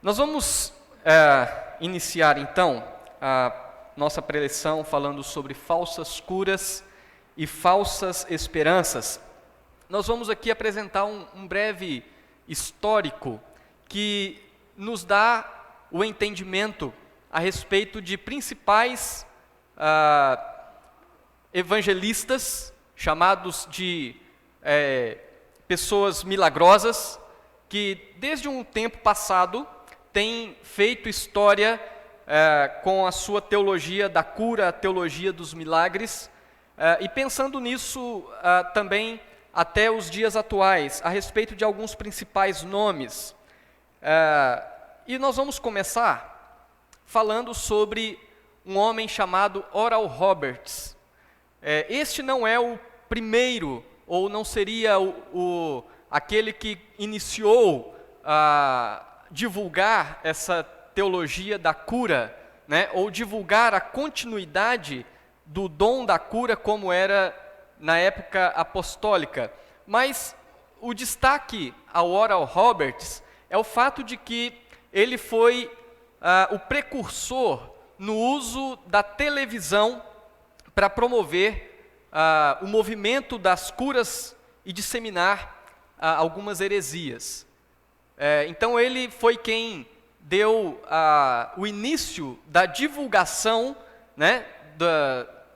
Nós vamos iniciar então a nossa preleção falando sobre falsas curas e falsas esperanças. Nós vamos aqui apresentar um breve histórico que nos dá o entendimento a respeito de principais evangelistas, chamados de pessoas milagrosas, que desde um tempo passado têm feito história com a sua teologia da cura, a teologia dos milagres, e pensando nisso também até os dias atuais, a respeito de alguns principais nomes. E nós vamos começar falando sobre um homem chamado Oral Roberts. Este não é o primeiro, ou não seria aquele que iniciou a divulgar essa teologia da cura, né, ou divulgar a continuidade do dom da cura como era na época apostólica. Mas o destaque ao Oral Roberts é o fato de que ele foi o precursor no uso da televisão para promover o movimento das curas e disseminar algumas heresias. Então ele foi quem deu o início da divulgação, né,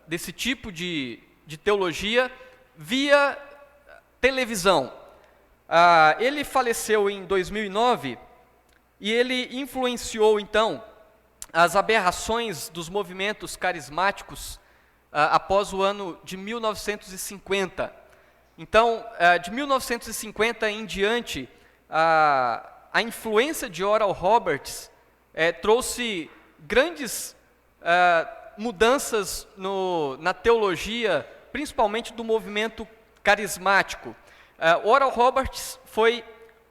desse tipo de teologia via televisão. Ele faleceu em 2009 e ele influenciou então as aberrações dos movimentos carismáticos após o ano de 1950. Então, de 1950 em diante, a influência de Oral Roberts trouxe grandes mudanças na teologia, principalmente do movimento carismático. Oral Roberts foi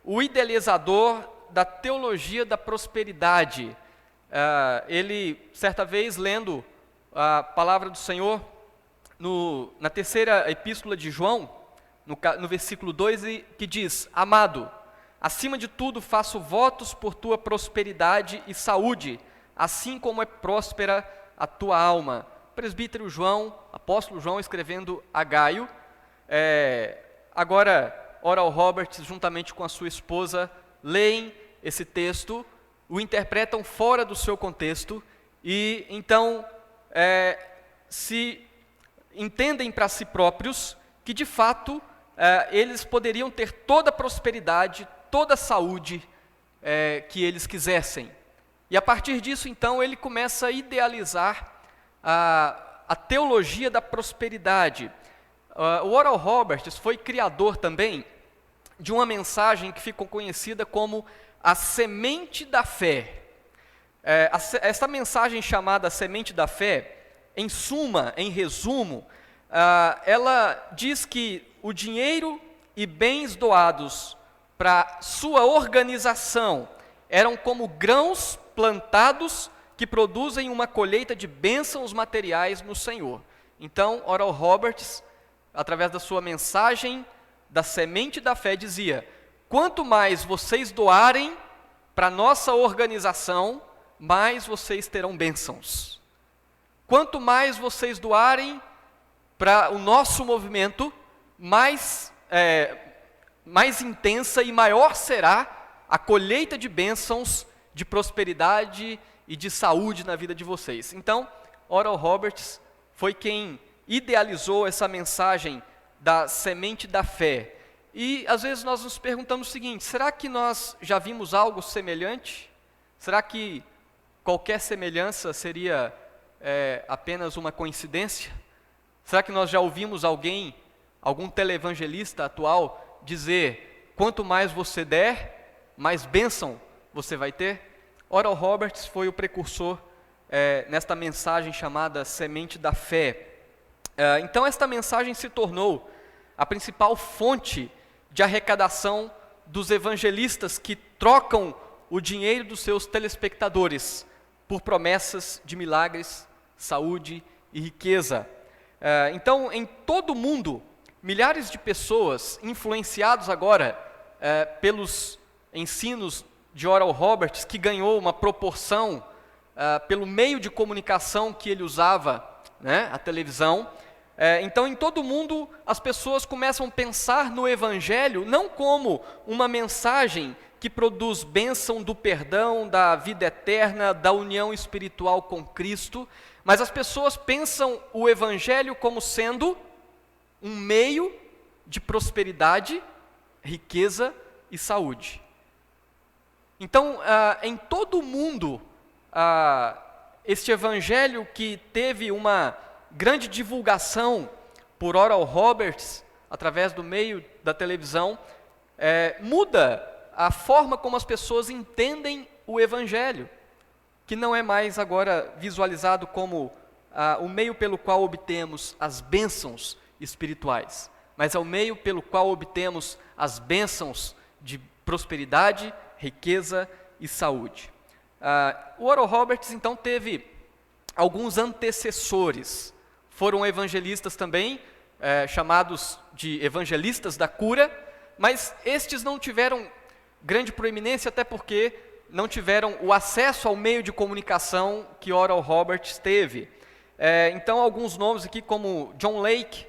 o idealizador da teologia da prosperidade. Ele, certa vez, lendo a palavra do Senhor, na terceira epístola de João, no versículo 2, que diz: Amado, acima de tudo faço votos por tua prosperidade e saúde, assim como é próspera a tua alma. Presbítero João, apóstolo João, escrevendo a Gaio. Agora, Oral Roberts, juntamente com a sua esposa, leem esse texto, o interpretam fora do seu contexto e então se entendem para si próprios que de fato eles poderiam ter toda a prosperidade, toda a saúde que eles quisessem. E a partir disso então ele começa a idealizar a teologia da prosperidade. O Oral Roberts foi criador também de uma mensagem que ficou conhecida como a semente da fé. Essa mensagem chamada semente da fé, em suma, em resumo, ela diz que o dinheiro e bens doados para sua organização eram como grãos plantados que produzem uma colheita de bênçãos materiais no Senhor. Então, Oral Roberts, através da sua mensagem da semente da fé, dizia: quanto mais vocês doarem para a nossa organização, mais vocês terão bênçãos. Quanto mais vocês doarem para o nosso movimento, mais intensa e maior será a colheita de bênçãos, de prosperidade e de saúde na vida de vocês. Então, Oral Roberts foi quem idealizou essa mensagem da semente da fé. E às vezes nós nos perguntamos o seguinte: será que nós já vimos algo semelhante? Será que qualquer semelhança seria apenas uma coincidência? Será que nós já ouvimos algum televangelista atual dizer: quanto mais você der, mais bênção você vai ter? Oral Roberts foi o precursor nesta mensagem chamada semente da fé. Então esta mensagem se tornou a principal fonte de arrecadação dos evangelistas que trocam o dinheiro dos seus telespectadores por promessas de milagres, saúde e riqueza. Então, em todo o mundo, milhares de pessoas, influenciados agora pelos ensinos de Oral Roberts que ganhou uma proporção pelo meio de comunicação que ele usava, né, a televisão. Então, em todo o mundo, as pessoas começam a pensar no Evangelho não como uma mensagem que produz bênção do perdão, da vida eterna, da união espiritual com Cristo, mas as pessoas pensam o Evangelho como sendo um meio de prosperidade, riqueza e saúde. Então, em todo o mundo, este Evangelho que teve uma grande divulgação por Oral Roberts, através do meio da televisão, muda a forma como as pessoas entendem o Evangelho, que não é mais agora visualizado como o meio pelo qual obtemos as bênçãos espirituais, mas é o meio pelo qual obtemos as bênçãos de prosperidade, riqueza e saúde. O Oral Roberts, então, teve alguns antecessores. Foram evangelistas também, chamados de evangelistas da cura, mas estes não tiveram grande proeminência, até porque não tiveram o acesso ao meio de comunicação que Oral Roberts teve. Então, alguns nomes aqui como John Lake,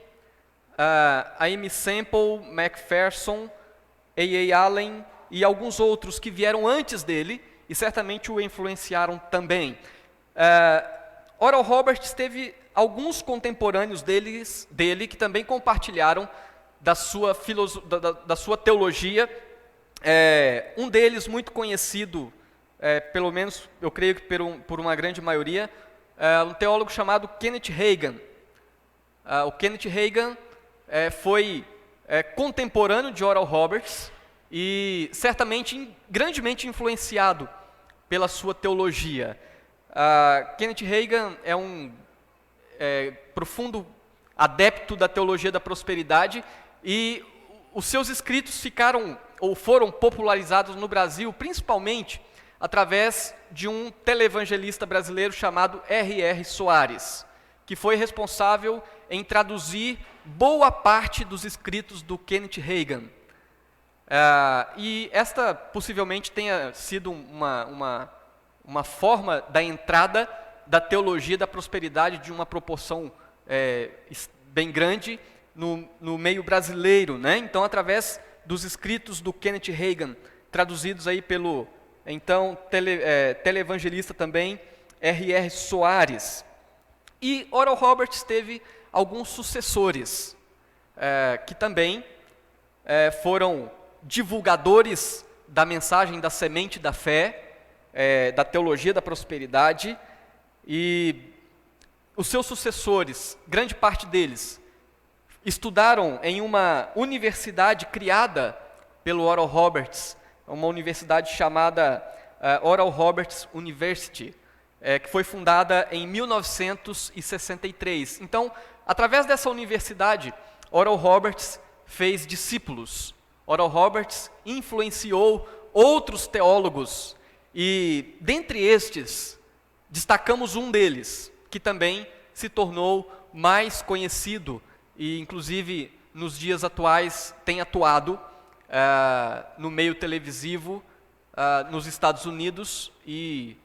Aimee Semple McPherson, A.A. Allen e alguns outros que vieram antes dele e certamente o influenciaram também. Oral Roberts teve alguns contemporâneos dele que também compartilharam da sua teologia. Um deles, muito conhecido, pelo menos eu creio que por uma grande maioria, um teólogo chamado Kenneth Hagin. O Kenneth Hagin foi contemporâneo de Oral Roberts e certamente grandemente influenciado pela sua teologia. Kenneth Hagin é um profundo adepto da teologia da prosperidade e os seus escritos foram popularizados no Brasil, principalmente através de um televangelista brasileiro chamado R.R. Soares, que foi responsável em traduzir boa parte dos escritos do Kenneth Hagin. E esta possivelmente tenha sido uma forma da entrada da teologia da prosperidade de uma proporção bem grande no meio brasileiro, né? Então, através dos escritos do Kenneth Hagin, traduzidos aí pelo então televangelista também R.R. Soares. E Oral Roberts teve alguns sucessores que também foram divulgadores da mensagem da semente da fé, da teologia da prosperidade, e os seus sucessores, grande parte deles, estudaram em uma universidade criada pelo Oral Roberts, uma universidade chamada Oral Roberts University, que foi fundada em 1963. Então, através dessa universidade, Oral Roberts fez discípulos. Oral Roberts influenciou outros teólogos e, dentre estes, destacamos um deles, que também se tornou mais conhecido e, inclusive, nos dias atuais, tem atuado no meio televisivo nos Estados Unidos e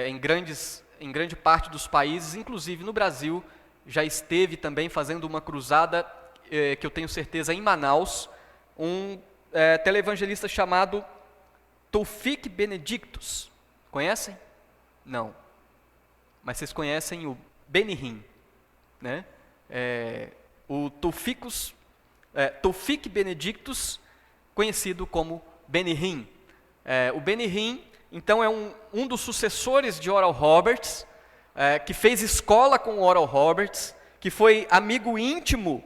em grande parte dos países, inclusive no Brasil, já esteve também fazendo uma cruzada, que eu tenho certeza, em Manaus, um televangelista chamado Taoufik Benedictus. Conhecem? Não. Mas vocês conhecem o Benny Hinn, né? O Taoufik Benedictus, conhecido como Benny Hinn. O Benny Hinn, então, é um dos sucessores de Oral Roberts, que fez escola com Oral Roberts, que foi amigo íntimo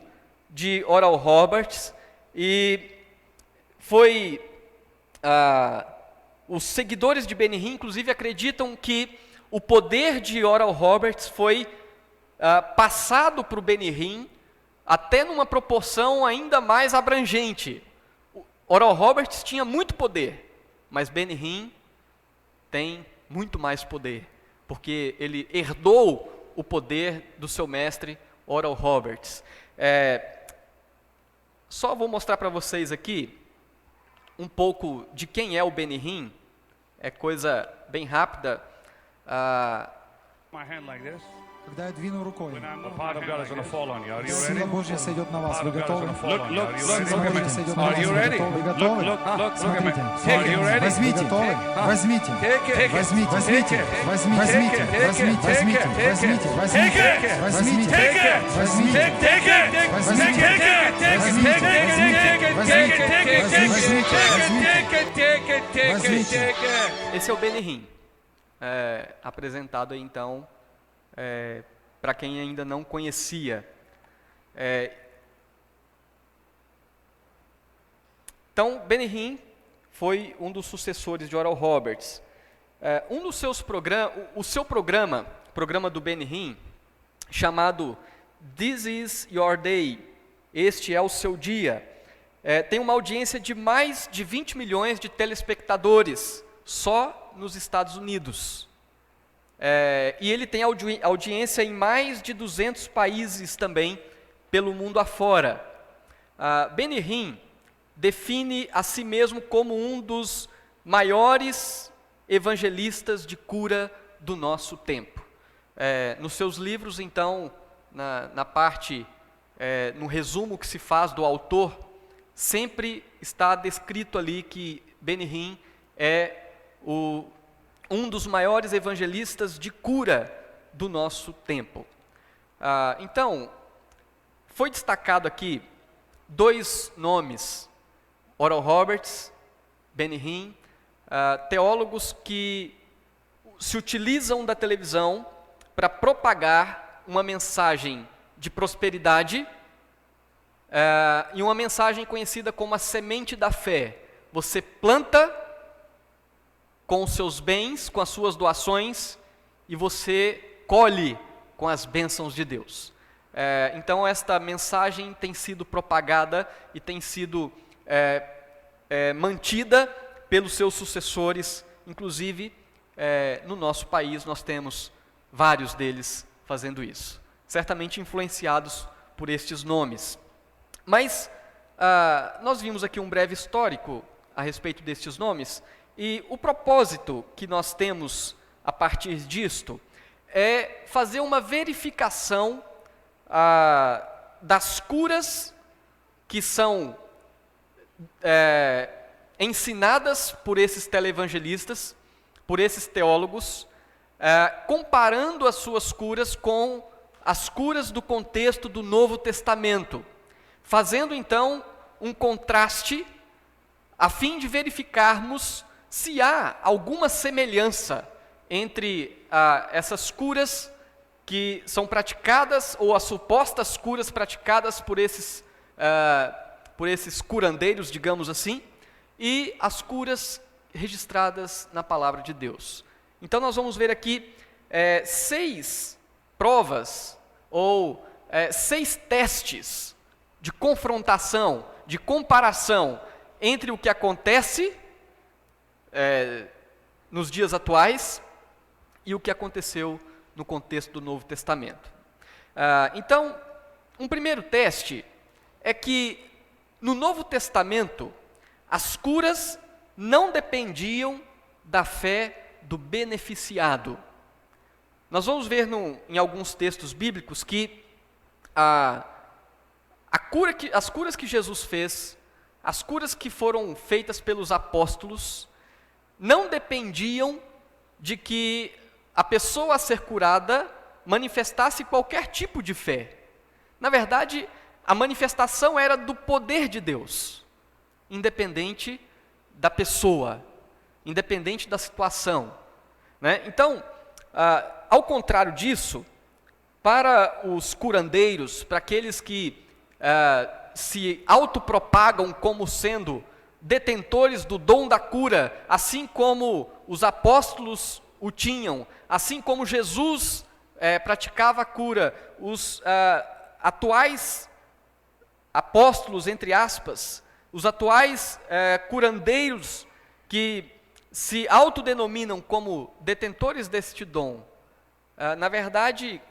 de Oral Roberts, e os seguidores de Benny Hinn, inclusive, acreditam que o poder de Oral Roberts foi passado para o Benny Hinn até numa proporção ainda mais abrangente. Oral Roberts tinha muito poder, mas Benny Hinn tem muito mais poder, porque ele herdou o poder do seu mestre Oral Roberts. Só vou mostrar para vocês aqui um pouco de quem é o Benny Hinn, é coisa bem rápida. My hand like this. Когда я двину рукой, The power of God is going to fall on you. Are you сила ready? Божья сойдет на вас. Power Вы of God is готовы? going to fall on you. Are you Сила ready? Божья сойдет на Are вас. you Вы ready? готовы? Вы Look, готовы? look, look, look at me. Смотрите. Are you ready? Возьмите. Take. Возьмите. Take it. Возьмите. Take Возьмите. it. Возьмите. Take it. Возьмите. Take it. Возьмите. Take it. Возьмите. Take it. Возьмите. Take it. Возьмите. Take it. Take it. Возьмите. Take it. Esse é o Benny Hinn, apresentado aí, então, para quem ainda não conhecia. Então, Benny Hinn foi um dos sucessores de Oral Roberts. Um dos seus programas, o seu programa do Benny Hinn, chamado This is Your Day, este é o seu dia, tem uma audiência de mais de 20 milhões de telespectadores, só nos Estados Unidos. E ele tem audiência em mais de 200 países também, pelo mundo afora. Benny Hinn define a si mesmo como um dos maiores evangelistas de cura do nosso tempo. Nos seus livros, então, na parte, no resumo que se faz do autor, sempre está descrito ali que Benny Hinn é um dos maiores evangelistas de cura do nosso tempo. Então, foi destacado aqui 2 nomes, Oral Roberts, Benny Hinn, teólogos que se utilizam da televisão para propagar uma mensagem de prosperidade e uma mensagem conhecida como a semente da fé. Você planta com os seus bens, com as suas doações, e você colhe com as bênçãos de Deus. Então, esta mensagem tem sido propagada e tem sido mantida pelos seus sucessores, inclusive no nosso país nós temos vários deles fazendo isso, certamente influenciados por estes nomes. Mas nós vimos aqui um breve histórico a respeito destes nomes, e o propósito que nós temos a partir disto é fazer uma verificação das curas que são ensinadas por esses televangelistas, por esses teólogos, comparando as suas curas com as curas do contexto do Novo Testamento, fazendo então um contraste a fim de verificarmos se há alguma semelhança entre essas curas que são praticadas, ou as supostas curas praticadas por esses curandeiros, digamos assim, e as curas registradas na Palavra de Deus. Então nós vamos ver aqui 6 provas, ou 6 testes de confrontação, de comparação entre o que acontece nos dias atuais e o que aconteceu no contexto do Novo Testamento. Então, um primeiro teste é que no Novo Testamento as curas não dependiam da fé do beneficiado. Nós vamos ver em alguns textos bíblicos que as curas que Jesus fez, as curas que foram feitas pelos apóstolos, não dependiam de que a pessoa a ser curada manifestasse qualquer tipo de fé. Na verdade, a manifestação era do poder de Deus, independente da pessoa, independente da situação, né? Então, ao contrário disso, para os curandeiros, para aqueles que se autopropagam como sendo detentores do dom da cura, assim como os apóstolos o tinham, assim como Jesus praticava a cura, os atuais apóstolos, entre aspas, os atuais curandeiros que se autodenominam como detentores deste dom, na verdade,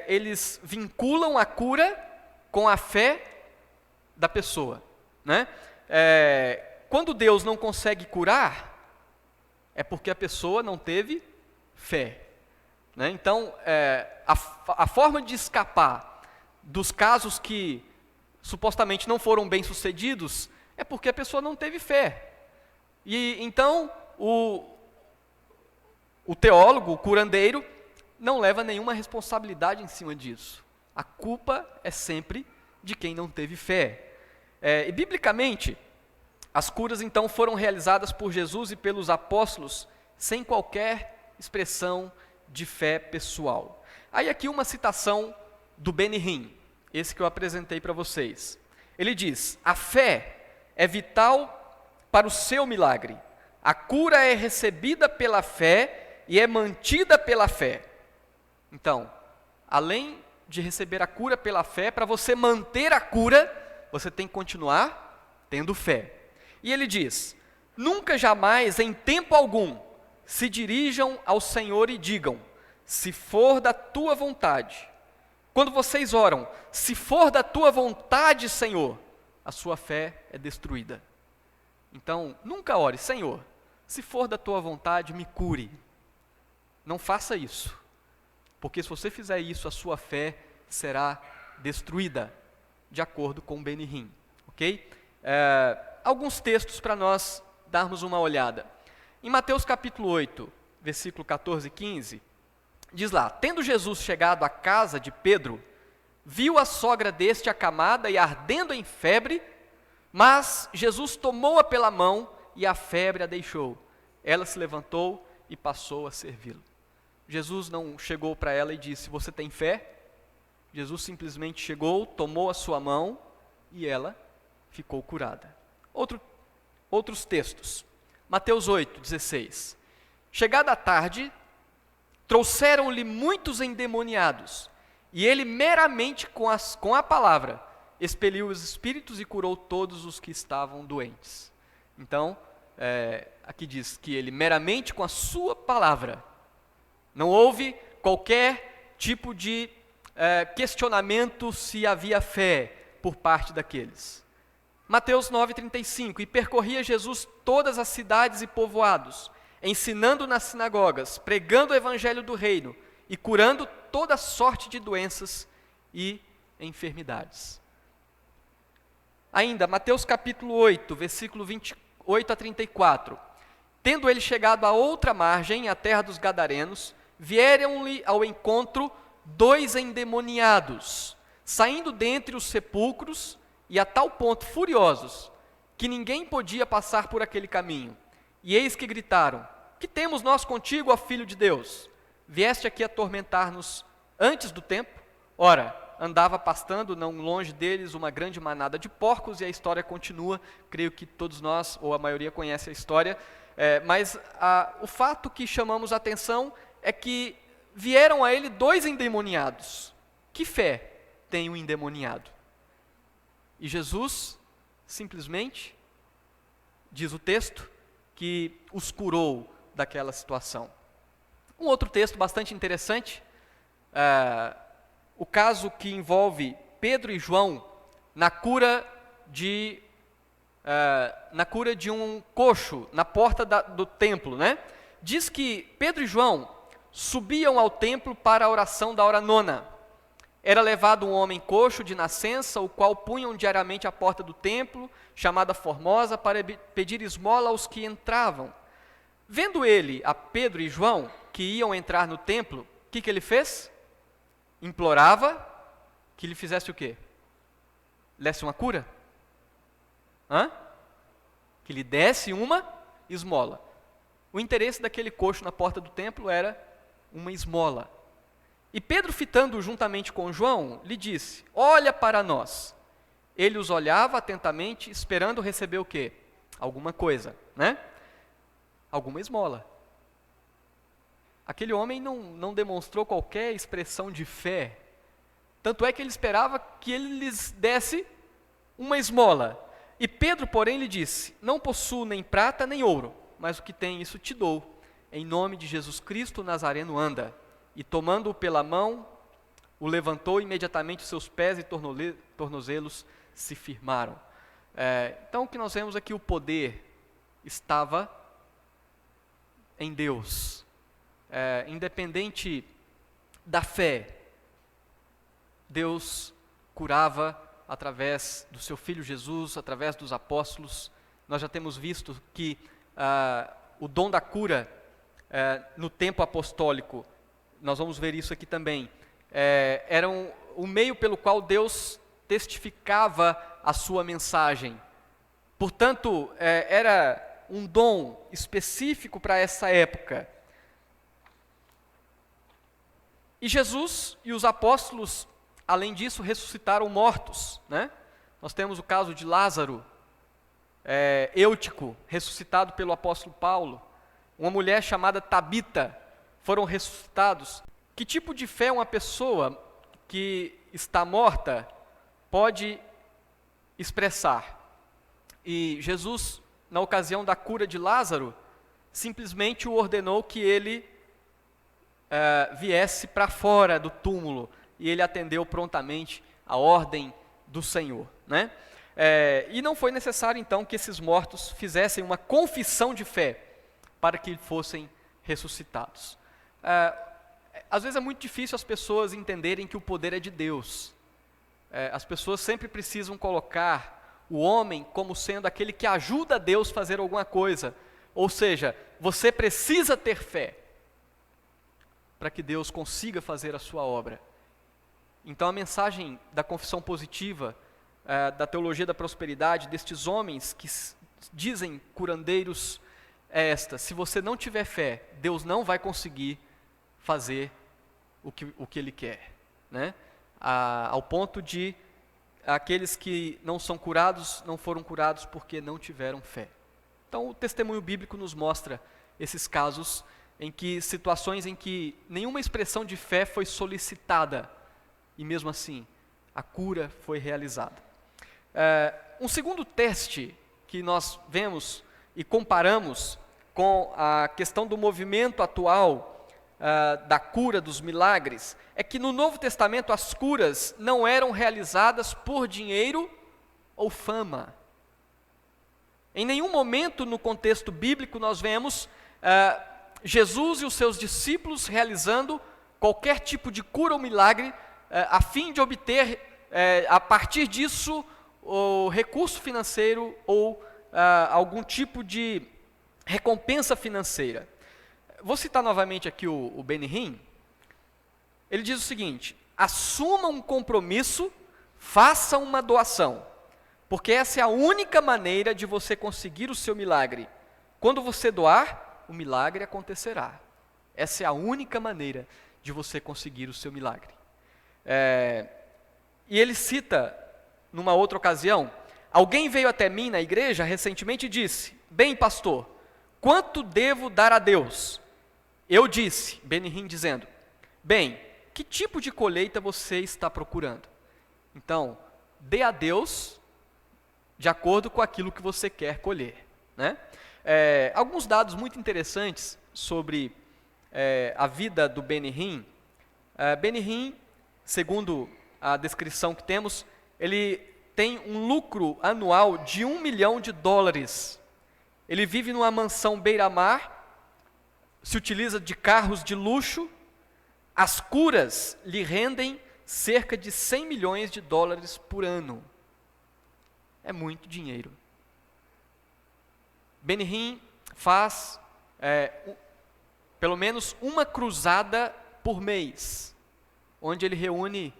eles vinculam a cura com a fé da pessoa, né? Quando Deus não consegue curar, é porque a pessoa não teve fé. Né? Então, a forma de escapar dos casos que supostamente não foram bem-sucedidos é porque a pessoa não teve fé. E então, o teólogo, o curandeiro, não leva nenhuma responsabilidade em cima disso. A culpa é sempre de quem não teve fé. E biblicamente, as curas então foram realizadas por Jesus e pelos apóstolos sem qualquer expressão de fé pessoal. Aí aqui uma citação do Benihim, esse que eu apresentei para vocês. Ele diz: a fé é vital para o seu milagre. A cura é recebida pela fé e é mantida pela fé. Então, além de receber a cura pela fé, para você manter a cura, você tem que continuar tendo fé. E ele diz: nunca jamais, em tempo algum, se dirijam ao Senhor e digam: se for da tua vontade. Quando vocês oram, se for da tua vontade, Senhor, a sua fé é destruída. Então, nunca ore: Senhor, se for da tua vontade, me cure. Não faça isso, porque se você fizer isso, a sua fé será destruída, de acordo com Benihim, ok? Alguns textos para nós darmos uma olhada. Em Mateus capítulo 8, versículo 14 e 15, diz lá: tendo Jesus chegado à casa de Pedro, viu a sogra deste acamada e ardendo em febre, mas Jesus tomou-a pela mão e a febre a deixou. Ela se levantou e passou a servi-lo. Jesus não chegou para ela e disse: você tem fé? Jesus simplesmente chegou, tomou a sua mão e ela ficou curada. Outros textos. Mateus 8, 16. Chegada a tarde, trouxeram-lhe muitos endemoniados, e ele meramente com a palavra expeliu os espíritos e curou todos os que estavam doentes. Então, aqui diz que ele meramente com a sua palavra, não houve qualquer tipo de questionamento se havia fé por parte daqueles. Mateus 9,35, e percorria Jesus todas as cidades e povoados, ensinando nas sinagogas, pregando o evangelho do reino e curando toda sorte de doenças e enfermidades. Ainda, Mateus capítulo 8, versículo 28 a 34. Tendo ele chegado à outra margem, a terra dos Gadarenos, vieram-lhe ao encontro 2 endemoniados, saindo dentre os sepulcros, e a tal ponto furiosos, que ninguém podia passar por aquele caminho. E eis que gritaram: que temos nós contigo, ó Filho de Deus? Vieste aqui atormentar-nos antes do tempo? Ora, andava pastando não longe deles uma grande manada de porcos, e a história continua. Creio que todos nós, ou a maioria, conhece a história, mas o fato que chamamos a atenção é que vieram a ele 2 endemoniados. Que fé tem o endemoniado? E Jesus, simplesmente, diz o texto, que os curou daquela situação. Um outro texto bastante interessante, o caso que envolve Pedro e João na cura de um coxo na porta do templo, né? Diz que Pedro e João subiam ao templo para a oração da hora nona. Era levado um homem coxo de nascença, o qual punham diariamente à porta do templo, chamada Formosa, para pedir esmola aos que entravam. Vendo ele a Pedro e João, que iam entrar no templo, o que ele fez? Implorava que lhe fizesse o quê? Desse uma cura? Que lhe desse uma esmola. O interesse daquele coxo na porta do templo era uma esmola. E Pedro, fitando juntamente com João, lhe disse: olha para nós. Ele os olhava atentamente, esperando receber o quê? Alguma coisa, né? Alguma esmola. Aquele homem não demonstrou qualquer expressão de fé. Tanto é que ele esperava que ele lhes desse uma esmola. E Pedro, porém, lhe disse: não possuo nem prata nem ouro, mas o que tem, isso te dou. Em nome de Jesus Cristo, o Nazareno, anda. E tomando-o pela mão, o levantou, e imediatamente os seus pés e tornozelos se firmaram. Então, o que nós vemos aqui, o poder estava em Deus, independente da fé, Deus curava através do seu Filho Jesus, através dos apóstolos. Nós já temos visto que o dom da cura no tempo apostólico, nós vamos ver isso aqui também, era o meio pelo qual Deus testificava a sua mensagem. Portanto, era um dom específico para essa época. E Jesus e os apóstolos, além disso, ressuscitaram mortos, né? Nós temos o caso de Lázaro, Eutico, ressuscitado pelo apóstolo Paulo. Uma mulher chamada Tabita, foram ressuscitados. Que tipo de fé uma pessoa que está morta pode expressar? E Jesus, na ocasião da cura de Lázaro, simplesmente o ordenou que ele viesse para fora do túmulo, e ele atendeu prontamente a ordem do Senhor, né? E não foi necessário então que esses mortos fizessem uma confissão de fé para que fossem ressuscitados. Às vezes é muito difícil as pessoas entenderem que o poder é de Deus. As pessoas sempre precisam colocar o homem como sendo aquele que ajuda a Deus a fazer alguma coisa. Ou seja, você precisa ter fé para que Deus consiga fazer a sua obra. Então a mensagem da confissão positiva, da teologia da prosperidade, destes homens que dizem curandeiros, é esta: se você não tiver fé, Deus não vai conseguir fazer o que Ele quer, né? Ao ponto de aqueles que não são curados, não foram curados porque não tiveram fé. Então o testemunho bíblico nos mostra esses casos situações em que nenhuma expressão de fé foi solicitada, e mesmo assim a cura foi realizada. Um segundo teste que nós vemos e comparamos com a questão do movimento atual da cura, dos milagres, é que no Novo Testamento as curas não eram realizadas por dinheiro ou fama. Em nenhum momento no contexto bíblico nós vemos Jesus e os seus discípulos realizando qualquer tipo de cura ou milagre a fim de obter, a partir disso, o recurso financeiro ou algum tipo de recompensa financeira. Vou citar novamente aqui o Benny Hinn. Ele diz o seguinte: assuma um compromisso, faça uma doação, porque essa é a única maneira de você conseguir o seu milagre. Quando você doar, o milagre acontecerá. Essa é a única maneira de você conseguir o seu milagre. E ele cita, numa outra ocasião, alguém veio até mim na igreja recentemente e disse: bem, pastor, quanto devo dar a Deus? Eu disse, Benny Hinn dizendo: bem, que tipo de colheita você está procurando? Então, dê a Deus de acordo com aquilo que você quer colher, né? Alguns dados muito interessantes sobre a vida do Benny Hinn. Benny Hinn, segundo a descrição que temos, ele tem um lucro anual de $1 milhão. Ele vive numa mansão beira-mar, se utiliza de carros de luxo. As curas lhe rendem cerca de $100 milhões por ano. É muito dinheiro. Benny Hinn faz pelo menos uma cruzada por mês, onde ele reúne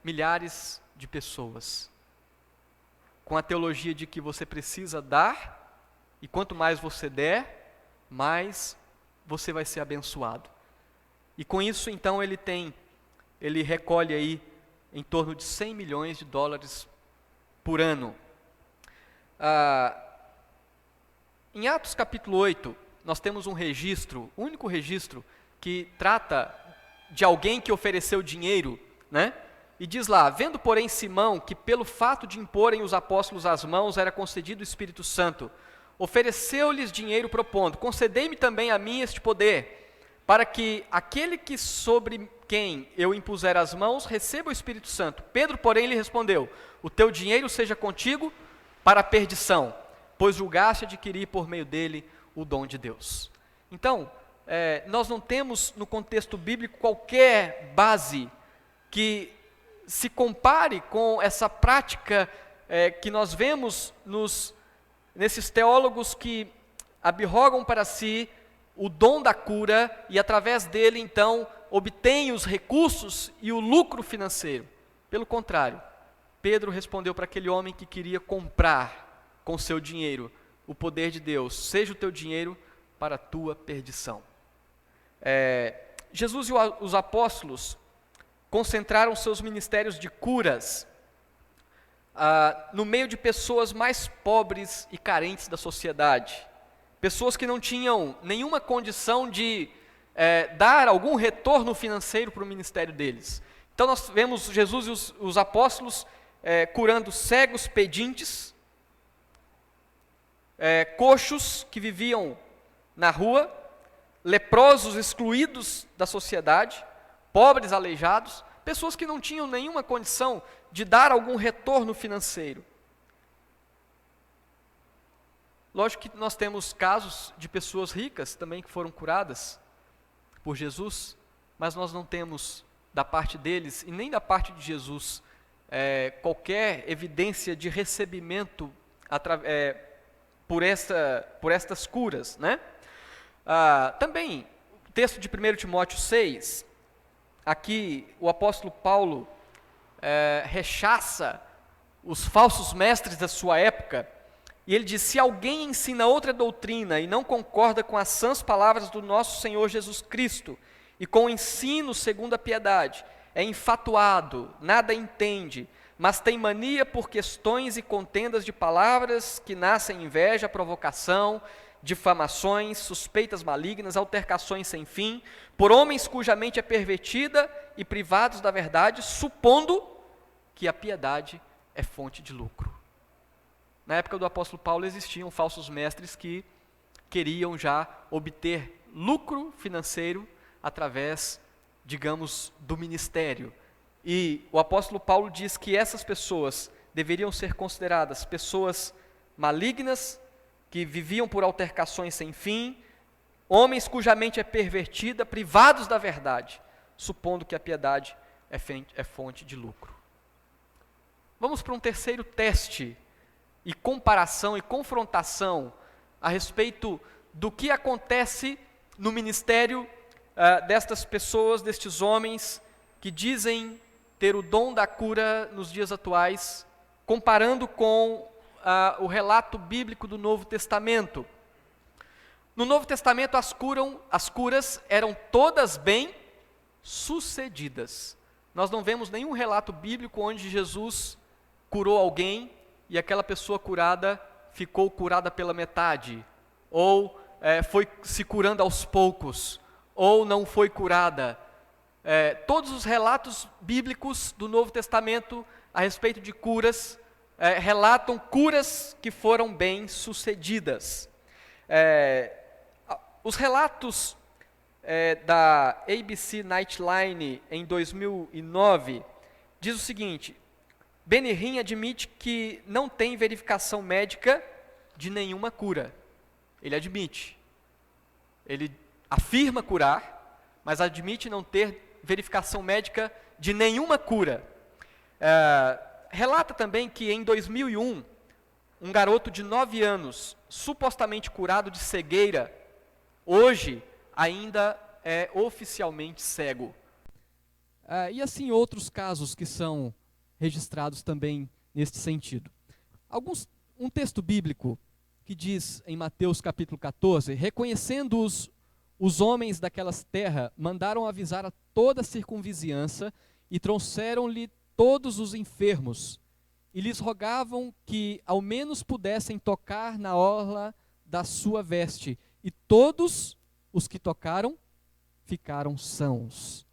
milhares de pessoas, com a teologia de que você precisa dar, e quanto mais você der, mais você vai ser abençoado. E com isso, então, ele recolhe aí em torno de $100 milhões por ano. Em Atos capítulo 8, nós temos um registro, o único registro que trata de alguém que ofereceu dinheiro, né? E diz lá: vendo, porém, Simão, que pelo fato de imporem os apóstolos as mãos era concedido o Espírito Santo, ofereceu-lhes dinheiro propondo: concedei-me também a mim este poder, para que aquele que sobre quem eu impuser as mãos receba o Espírito Santo. Pedro, porém, lhe respondeu: o teu dinheiro seja contigo para a perdição, pois julgaste adquirir por meio dele o dom de Deus. Então, nós não temos no contexto bíblico qualquer base que se compare com essa prática que nós vemos nesses teólogos que abjogam para si o dom da cura e através dele então obtêm os recursos e o lucro financeiro. Pelo contrário, Pedro respondeu para aquele homem que queria comprar com seu dinheiro o poder de Deus: seja o teu dinheiro para a tua perdição. Jesus e os apóstolos concentraram seus ministérios de curas no meio de pessoas mais pobres e carentes da sociedade, pessoas que não tinham nenhuma condição de dar algum retorno financeiro para o ministério deles. Então nós vemos Jesus e os apóstolos curando cegos pedintes, coxos que viviam na rua, leprosos excluídos da sociedade, pobres aleijados, pessoas que não tinham nenhuma condição de dar algum retorno financeiro. Lógico que nós temos casos de pessoas ricas também que foram curadas por Jesus, mas nós não temos da parte deles e nem da parte de Jesus qualquer evidência de recebimento por estas curas, né? Também, o texto de 1 Timóteo 6, aqui o apóstolo Paulo rechaça os falsos mestres da sua época, e ele diz: se alguém ensina outra doutrina e não concorda com as sãs palavras do nosso Senhor Jesus Cristo, e com o ensino segundo a piedade, é infatuado, nada entende, mas tem mania por questões e contendas de palavras que nascem inveja, provocação, difamações, suspeitas malignas, altercações sem fim, por homens cuja mente é pervertida e privados da verdade, supondo que a piedade é fonte de lucro. Na época do apóstolo Paulo existiam falsos mestres que queriam já obter lucro financeiro através, digamos, do ministério. E o apóstolo Paulo diz que essas pessoas deveriam ser consideradas pessoas malignas, que viviam por altercações sem fim, homens cuja mente é pervertida, privados da verdade, supondo que a piedade é fonte de lucro. Vamos para um terceiro teste e comparação e confrontação a respeito do que acontece no ministério destas pessoas, destes homens que dizem ter o dom da cura nos dias atuais, comparando com o relato bíblico do Novo Testamento. No Novo Testamento as curas eram todas bem sucedidas. Nós não vemos nenhum relato bíblico onde Jesus curou alguém e aquela pessoa curada ficou curada pela metade, ou foi se curando aos poucos, ou não foi curada. Todos os relatos bíblicos do Novo Testamento a respeito de curas relatam curas que foram bem sucedidas. Os relatos da ABC Nightline em 2009 diz o seguinte: Benny Hinn admite que não tem verificação médica de nenhuma cura. Ele admite. Ele afirma curar, mas admite não ter verificação médica de nenhuma cura. Relata também que em 2001, um garoto de 9 anos, supostamente curado de cegueira, hoje ainda é oficialmente cego. E assim outros casos que são registrados também neste sentido. Um texto bíblico que diz em Mateus capítulo 14, reconhecendo os homens daquelas terras, mandaram avisar a toda a circunvizinhança e trouxeram-lhe todos os enfermos e lhes rogavam que ao menos pudessem tocar na orla da sua veste, e todos os que tocaram ficaram sãos.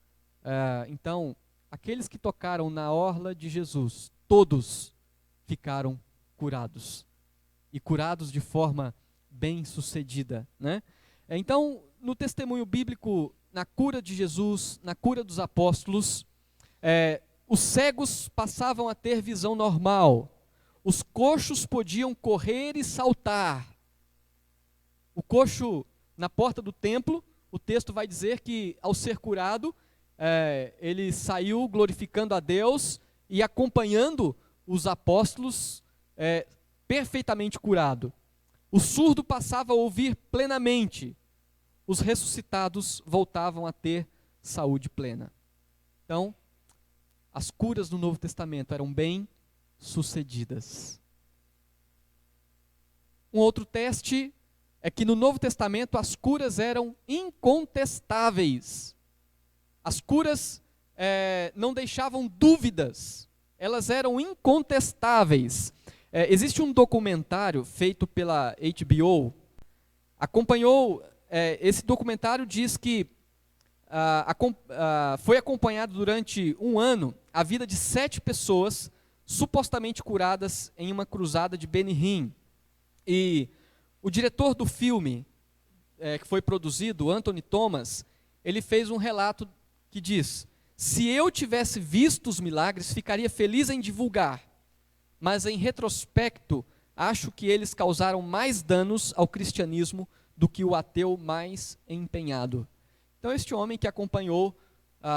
Então, aqueles que tocaram na orla de Jesus, todos ficaram curados, e curados de forma bem sucedida, né? Então, no testemunho bíblico, na cura de Jesus, na cura dos apóstolos, os cegos passavam a ter visão normal, os coxos podiam correr e saltar. O coxo na porta do templo, o texto vai dizer que, ao ser curado, ele saiu glorificando a Deus e acompanhando os apóstolos, perfeitamente curado. O surdo passava a ouvir plenamente, os ressuscitados voltavam a ter saúde plena. Então, as curas do Novo Testamento eram bem sucedidas. Um outro teste é que no Novo Testamento as curas eram incontestáveis. As curas não deixavam dúvidas, elas eram incontestáveis. Existe um documentário feito pela HBO, esse documentário diz que foi acompanhado durante um ano a vida de 7 pessoas supostamente curadas em uma cruzada de Benihim. E o diretor do filme, que foi produzido, Anthony Thomas, ele fez um relato que diz: se eu tivesse visto os milagres, ficaria feliz em divulgar, mas em retrospecto, acho que eles causaram mais danos ao cristianismo do que o ateu mais empenhado. Então, este homem que acompanhou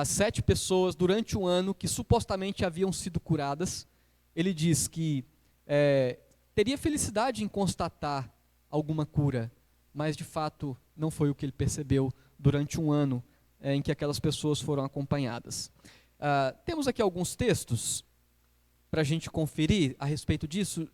7 pessoas durante um ano que supostamente haviam sido curadas, ele diz que teria felicidade em constatar alguma cura, mas de fato não foi o que ele percebeu durante um ano em que aquelas pessoas foram acompanhadas. Temos aqui alguns textos para a gente conferir a respeito disso,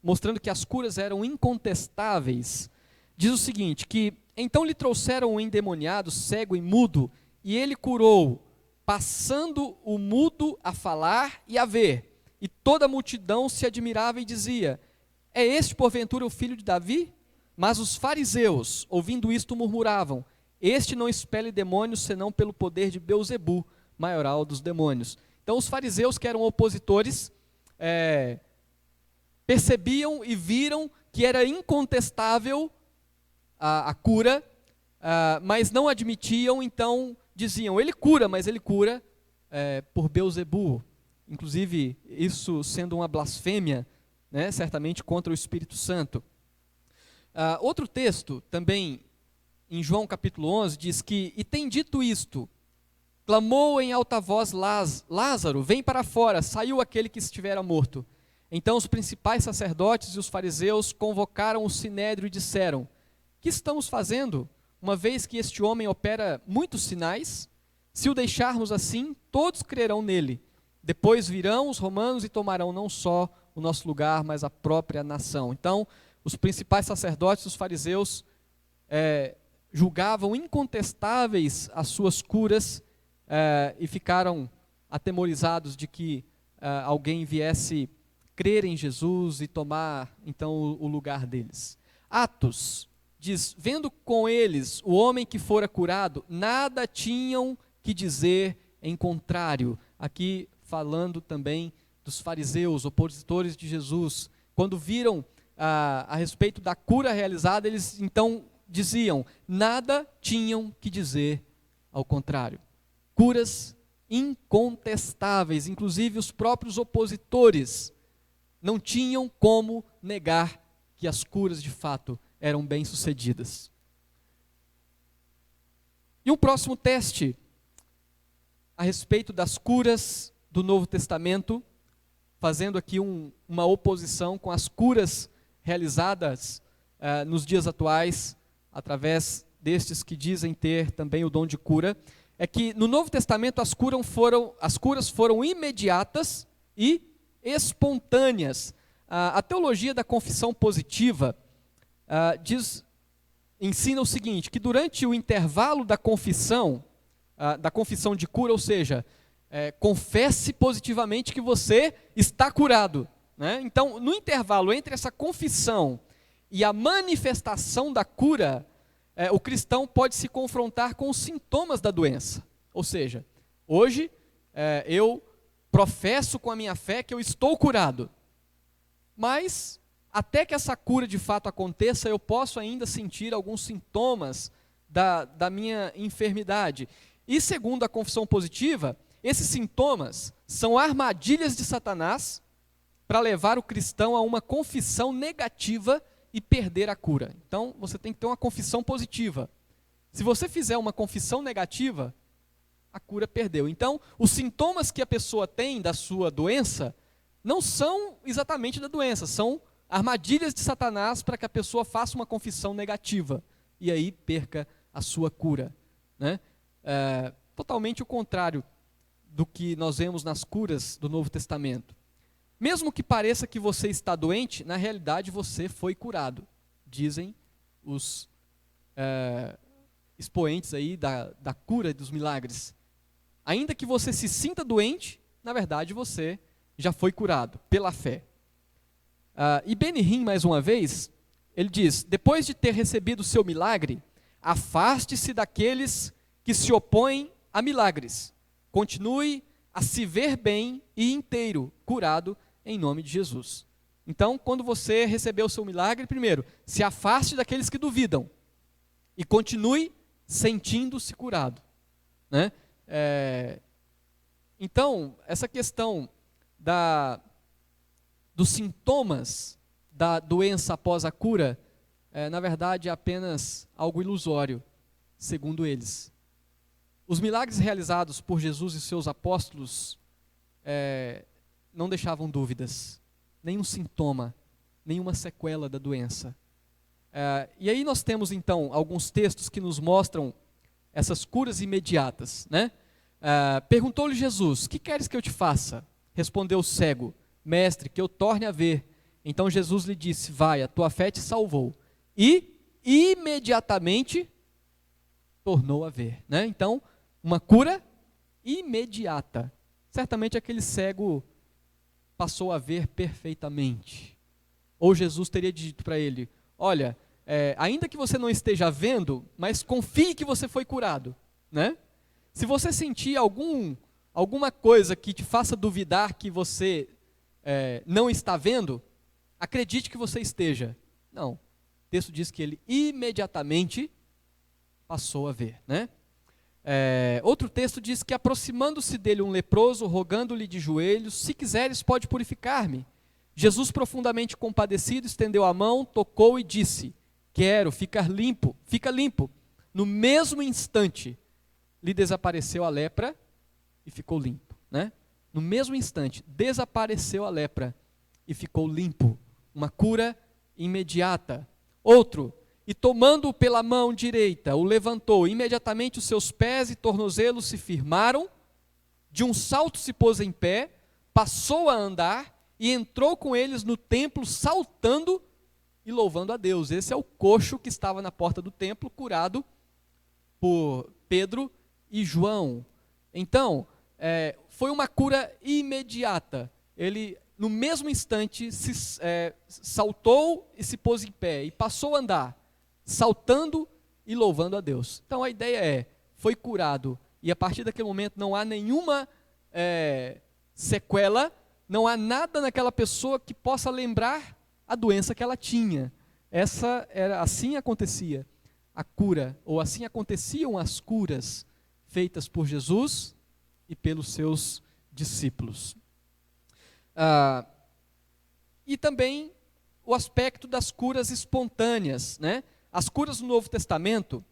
mostrando que as curas eram incontestáveis. Diz o seguinte, que então lhe trouxeram um endemoniado, cego e mudo, e ele curou, passando o mudo a falar e a ver. E toda a multidão se admirava e dizia: é este porventura o filho de Davi? Mas os fariseus, ouvindo isto, murmuravam: este não expele demônios, senão pelo poder de Belzebu, maioral dos demônios. Então os fariseus, que eram opositores, percebiam e viram que era incontestável a cura, mas não admitiam, então diziam: ele cura, mas ele cura por Belzebu. Inclusive, isso sendo uma blasfêmia, né, certamente contra o Espírito Santo. Outro texto, também em João capítulo 11, diz que: e tem dito isto, clamou em alta voz Lázaro, vem para fora, saiu aquele que estivera morto. Então os principais sacerdotes e os fariseus convocaram o sinédrio e disseram: que estamos fazendo, uma vez que este homem opera muitos sinais? Se o deixarmos assim, todos crerão nele. Depois virão os romanos e tomarão não só o nosso lugar, mas a própria nação. Então, os principais sacerdotes e os fariseus julgavam incontestáveis as suas curas e ficaram atemorizados de que alguém viesse crer em Jesus e tomar, então, o lugar deles. Atos diz: vendo com eles o homem que fora curado, nada tinham que dizer em contrário. Aqui falando também dos fariseus, opositores de Jesus. Quando viram a respeito da cura realizada, eles então diziam: nada tinham que dizer ao contrário. Curas incontestáveis, inclusive os próprios opositores não tinham como negar que as curas de fato eram bem-sucedidas. E um próximo teste a respeito das curas do Novo Testamento, fazendo aqui uma oposição com as curas realizadas nos dias atuais, através destes que dizem ter também o dom de cura, é que no Novo Testamento as curas foram imediatas e espontâneas. A teologia da confissão positiva ensina o seguinte, que durante o intervalo da confissão de cura, ou seja, confesse positivamente que você está curado, né? Então, no intervalo entre essa confissão e a manifestação da cura, o cristão pode se confrontar com os sintomas da doença. Ou seja, hoje eu professo com a minha fé que eu estou curado, mas até que essa cura de fato aconteça, eu posso ainda sentir alguns sintomas da minha enfermidade. E segundo a confissão positiva, esses sintomas são armadilhas de Satanás para levar o cristão a uma confissão negativa e perder a cura. Então, você tem que ter uma confissão positiva. Se você fizer uma confissão negativa, a cura perdeu. Então, os sintomas que a pessoa tem da sua doença não são exatamente da doença, são armadilhas de Satanás para que a pessoa faça uma confissão negativa e aí perca a sua cura, né? Totalmente o contrário do que nós vemos nas curas do Novo Testamento. Mesmo que pareça que você está doente, na realidade você foi curado, dizem os expoentes aí da cura e dos milagres. Ainda que você se sinta doente, na verdade você já foi curado pela fé. E Benihim, mais uma vez, ele diz: depois de ter recebido o seu milagre, afaste-se daqueles que se opõem a milagres. Continue a se ver bem e inteiro, curado em nome de Jesus. Então, quando você recebeu o seu milagre, primeiro, se afaste daqueles que duvidam e continue sentindo-se curado, né? Então, essa questão dos sintomas da doença após a cura, na verdade, é apenas algo ilusório, segundo eles. Os milagres realizados por Jesus e seus apóstolos não deixavam dúvidas, nenhum sintoma, nenhuma sequela da doença. E aí nós temos então alguns textos que nos mostram essas curas imediatas, né? Perguntou-lhe Jesus: que queres que eu te faça? Respondeu o cego: mestre, que eu torne a ver. Então Jesus lhe disse: vai, a tua fé te salvou. E imediatamente tornou a ver, né? Então, uma cura imediata. Certamente aquele cego passou a ver perfeitamente. Ou Jesus teria dito para ele: olha, ainda que você não esteja vendo, mas confie que você foi curado, né? Se você sentir alguma coisa que te faça duvidar que você não está vendo, acredite que você esteja. Não. O texto diz que ele imediatamente passou a ver, né? Outro texto diz que, aproximando-se dele um leproso, rogando-lhe de joelhos: se quiseres, pode purificar-me. Jesus, profundamente compadecido, estendeu a mão, tocou e disse: quero ficar limpo, fica limpo. No mesmo instante, lhe desapareceu a lepra e ficou limpo, né? No mesmo instante, desapareceu a lepra e ficou limpo. Uma cura imediata. Outro: e tomando-o pela mão direita, o levantou. Imediatamente os seus pés e tornozelos se firmaram, de um salto se pôs em pé, passou a andar e entrou com eles no templo, saltando e louvando a Deus. Esse é o coxo que estava na porta do templo, curado por Pedro e João. Então, foi uma cura imediata. Ele, no mesmo instante, saltou e se pôs em pé e passou a andar, saltando e louvando a Deus. Então a ideia foi curado, e a partir daquele momento não há nenhuma sequela, não há nada naquela pessoa que possa lembrar a doença que ela tinha. Assim acontecia a cura, ou assim aconteciam as curas feitas por Jesus e pelos seus discípulos. E também o aspecto das curas espontâneas, né? As curas no Novo Testamento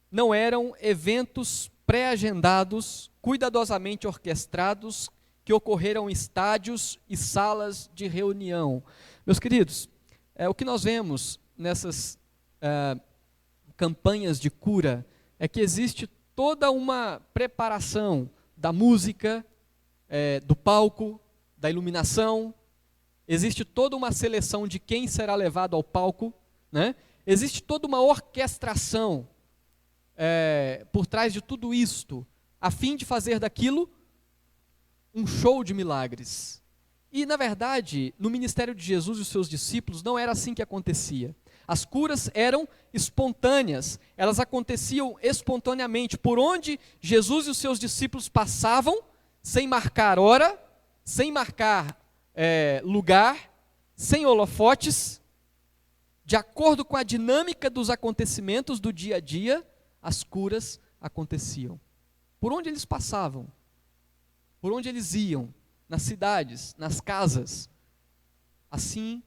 não eram eventos pré-agendados, cuidadosamente orquestrados, que ocorreram em estádios e salas de reunião. Meus queridos, o que nós vemos nessas campanhas de cura é que existe toda uma preparação da música, do palco, da iluminação. Existe toda uma seleção de quem será levado ao palco, né? Existe toda uma orquestração por trás de tudo isto, a fim de fazer daquilo um show de milagres. E, na verdade, no ministério de Jesus e os seus discípulos, não era assim que acontecia. As curas eram espontâneas, elas aconteciam espontaneamente. Por onde Jesus e os seus discípulos passavam, sem marcar hora, sem marcar lugar, sem holofotes, de acordo com a dinâmica dos acontecimentos do dia a dia, as curas aconteciam. Por onde eles passavam, por onde eles iam, nas cidades, nas casas, assim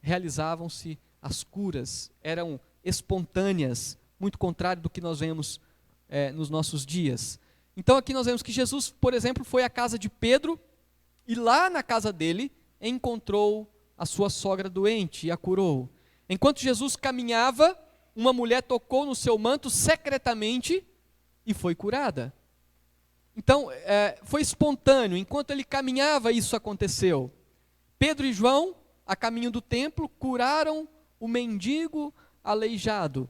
realizavam-se as curas eram espontâneas, muito contrário do que nós vemos nos nossos dias. Então aqui nós vemos que Jesus, por exemplo, foi à casa de Pedro e lá na casa dele encontrou a sua sogra doente e a curou. Enquanto Jesus caminhava, uma mulher tocou no seu manto secretamente e foi curada. Então, foi espontâneo, enquanto ele caminhava isso aconteceu. Pedro e João, a caminho do templo, curaram o mendigo aleijado.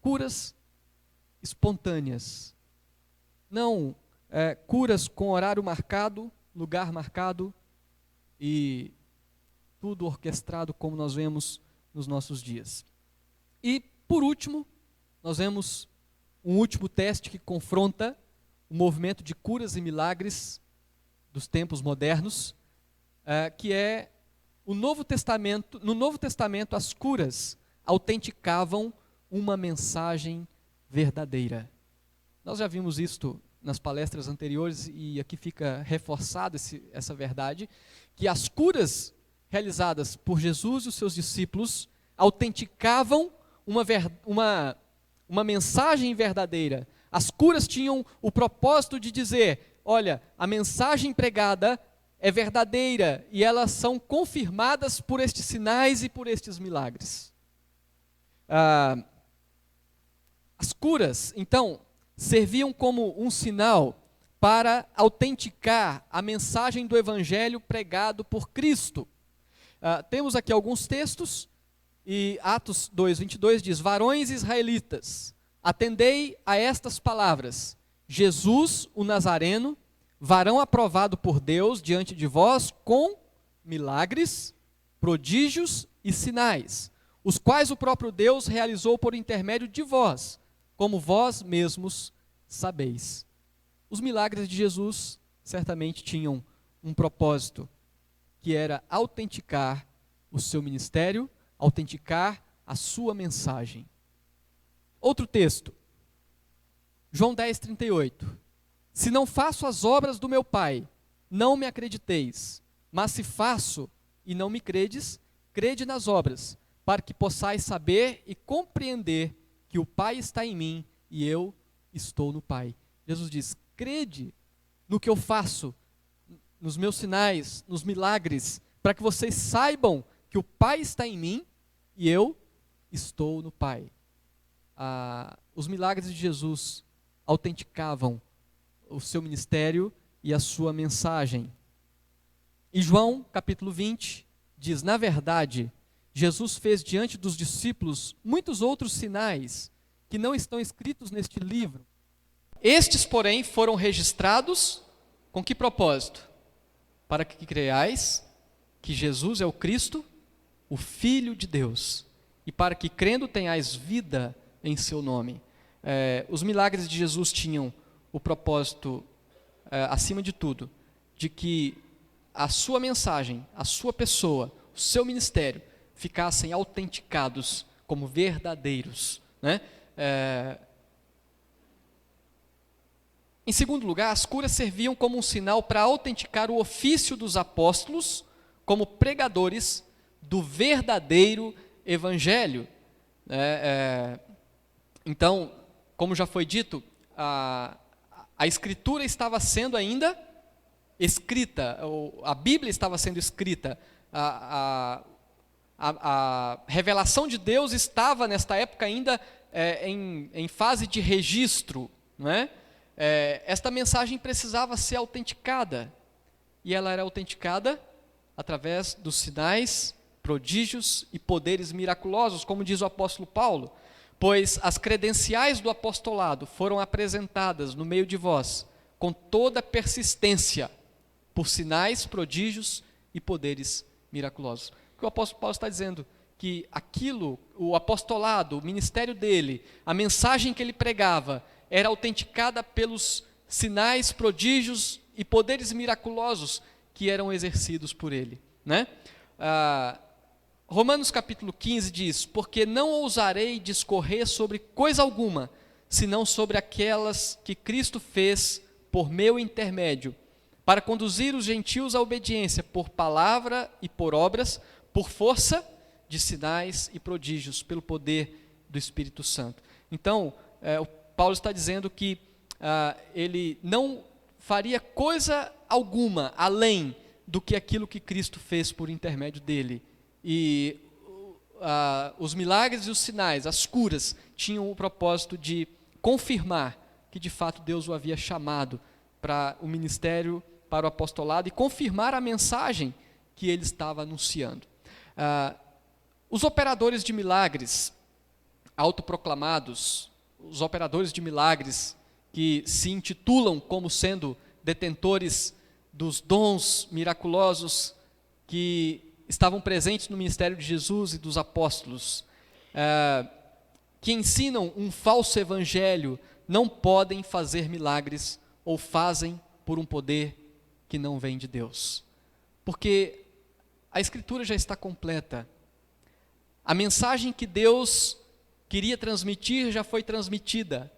Curas espontâneas. Não curas com horário marcado, lugar marcado e tudo orquestrado como nós vemos nos nossos dias. E, por último, nós vemos um último teste que confronta o movimento de curas e milagres dos tempos modernos, que é o Novo Testamento. No Novo Testamento, as curas autenticavam uma mensagem verdadeira. Nós já vimos isto nas palestras anteriores e aqui fica reforçada essa verdade, que as curas realizadas por Jesus e os seus discípulos autenticavam uma mensagem verdadeira. As curas tinham o propósito de dizer, olha, a mensagem pregada é verdadeira e elas são confirmadas por estes sinais e por estes milagres. As curas, então, serviam como um sinal para autenticar a mensagem do Evangelho pregado por Cristo. Temos aqui alguns textos, e Atos 2:22 diz, varões israelitas, atendei a estas palavras, Jesus, o Nazareno, varão aprovado por Deus diante de vós com milagres, prodígios e sinais, os quais o próprio Deus realizou por intermédio de vós, como vós mesmos sabeis. Os milagres de Jesus certamente tinham um propósito, que era autenticar o seu ministério, autenticar a sua mensagem. Outro texto, João 10:38. Se não faço as obras do meu Pai, não me acrediteis, mas se faço e não me credes, crede nas obras, para que possais saber e compreender que o Pai está em mim e eu estou no Pai. Jesus diz, crede no que eu faço, nos meus sinais, nos milagres, para que vocês saibam que o Pai está em mim e eu estou no Pai. Os milagres de Jesus autenticavam o seu ministério e a sua mensagem. E João, capítulo 20, diz, na verdade, Jesus fez diante dos discípulos muitos outros sinais que não estão escritos neste livro. Estes, porém, foram registrados com que propósito? Para que creiais que Jesus é o Cristo, o Filho de Deus, e para que crendo tenhais vida em seu nome. Os milagres de Jesus tinham o propósito, acima de tudo, de que a sua mensagem, a sua pessoa, o seu ministério, ficassem autenticados como verdadeiros, né? Em segundo lugar, as curas serviam como um sinal para autenticar o ofício dos apóstolos como pregadores do verdadeiro evangelho. Então, como já foi dito, a escritura estava sendo ainda escrita, a Bíblia estava sendo escrita, a revelação de Deus estava nesta época ainda em fase de registro, não é? Esta mensagem precisava ser autenticada, e ela era autenticada através dos sinais, prodígios e poderes miraculosos, como diz o apóstolo Paulo, pois as credenciais do apostolado foram apresentadas no meio de vós, com toda persistência, por sinais, prodígios e poderes miraculosos. O que o apóstolo Paulo está dizendo? Que aquilo, o apostolado, o ministério dele, a mensagem que ele pregava, era autenticada pelos sinais, prodígios e poderes miraculosos que eram exercidos por ele, né? Romanos capítulo 15 diz, porque não ousarei discorrer sobre coisa alguma, senão sobre aquelas que Cristo fez por meu intermédio, para conduzir os gentios à obediência por palavra e por obras, por força de sinais e prodígios pelo poder do Espírito Santo. Então, o Paulo está dizendo que ele não faria coisa alguma além do que aquilo que Cristo fez por intermédio dele. E os milagres e os sinais, as curas, tinham o propósito de confirmar que de fato Deus o havia chamado para o ministério, para o apostolado, e confirmar a mensagem que ele estava anunciando. Os operadores de milagres autoproclamados, os operadores de milagres que se intitulam como sendo detentores dos dons miraculosos que estavam presentes no ministério de Jesus e dos apóstolos, que ensinam um falso evangelho, não podem fazer milagres ou fazem por um poder que não vem de Deus. Porque a Escritura já está completa. A mensagem que Deus queria transmitir já foi transmitida.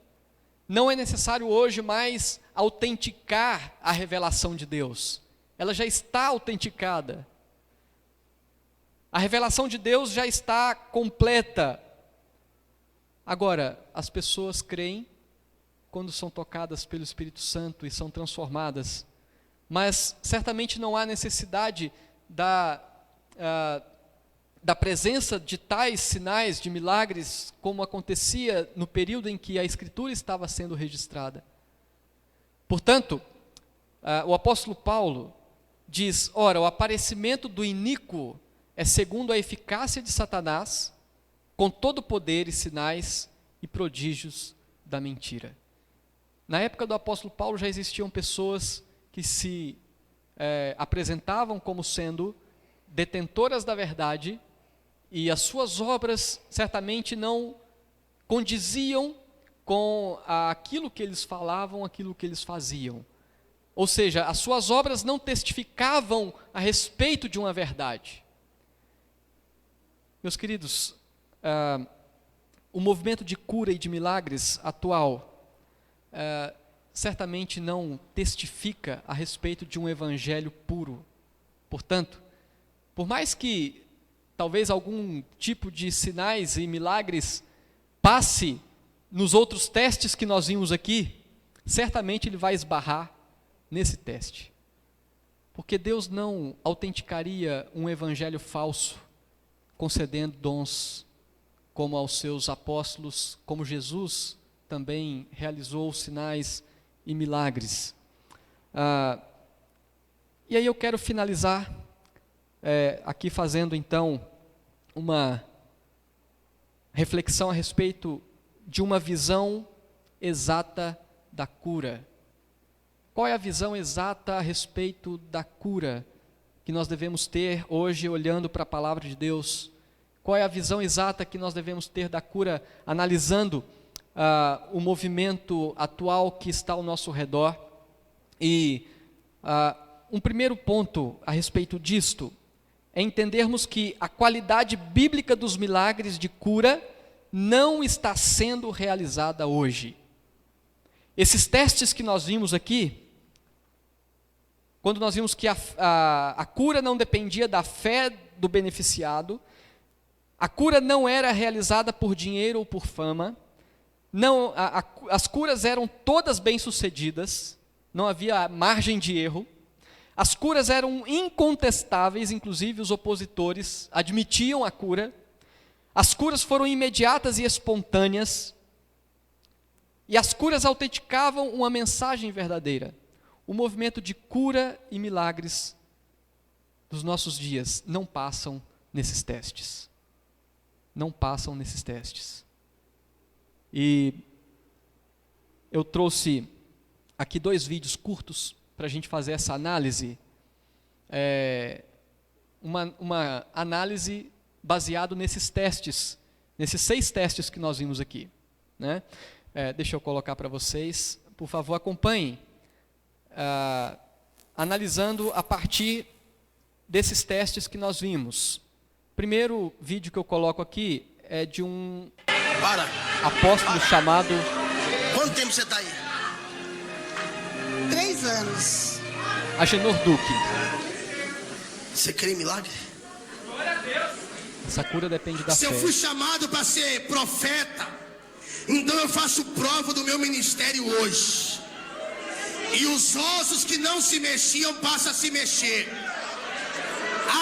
Não é necessário hoje mais autenticar a revelação de Deus. Ela já está autenticada. A revelação de Deus já está completa. Agora, as pessoas creem quando são tocadas pelo Espírito Santo e são transformadas. Mas certamente não há necessidade da presença de tais sinais, de milagres, como acontecia no período em que a Escritura estava sendo registrada. Portanto, o apóstolo Paulo diz: ora, o aparecimento do iníquo é segundo a eficácia de Satanás, com todo o poder e sinais e prodígios da mentira. Na época do apóstolo Paulo já existiam pessoas que se apresentavam como sendo detentoras da verdade, e as suas obras certamente não condiziam com aquilo que eles falavam, aquilo que eles faziam. Ou seja, as suas obras não testificavam a respeito de uma verdade. Meus queridos, o movimento de cura e de milagres atual certamente não testifica a respeito de um evangelho puro. Portanto, por mais que talvez algum tipo de sinais e milagres passe nos outros testes que nós vimos aqui, certamente ele vai esbarrar nesse teste. Porque Deus não autenticaria um evangelho falso, concedendo dons como aos seus apóstolos, como Jesus também realizou sinais e milagres. E aí eu quero finalizar aqui fazendo então uma reflexão a respeito de uma visão exata da cura. Qual é a visão exata a respeito da cura que nós devemos ter hoje olhando para a palavra de Deus? Qual é a visão exata que nós devemos ter da cura analisando o movimento atual que está ao nosso redor? E um primeiro ponto a respeito disto é entendermos que a qualidade bíblica dos milagres de cura não está sendo realizada hoje. Esses testes que nós vimos aqui, quando nós vimos que a cura não dependia da fé do beneficiado, a cura não era realizada por dinheiro ou por fama, não, as curas eram todas bem-sucedidas, não havia margem de erro, as curas eram incontestáveis, inclusive os opositores admitiam a cura, as curas foram imediatas e espontâneas, e as curas autenticavam uma mensagem verdadeira. O movimento de cura e milagres dos nossos dias não passam nesses testes. Não passam nesses testes. E eu trouxe aqui 2 vídeos curtos para a gente fazer essa análise. Uma análise baseado nesses testes, nesses 6 testes que nós vimos aqui, né? Deixa eu colocar para vocês, por favor, acompanhem, analisando a partir desses testes que nós vimos. Primeiro vídeo que eu coloco aqui é de um apóstolo chamado... Quanto tempo você está aí? 3 anos. Agenor Duque. Você crê em milagre? Essa cura depende da Se fé. eu fui chamado para ser profeta, então eu faço prova do meu ministério hoje. E os ossos que não se mexiam passam a se mexer.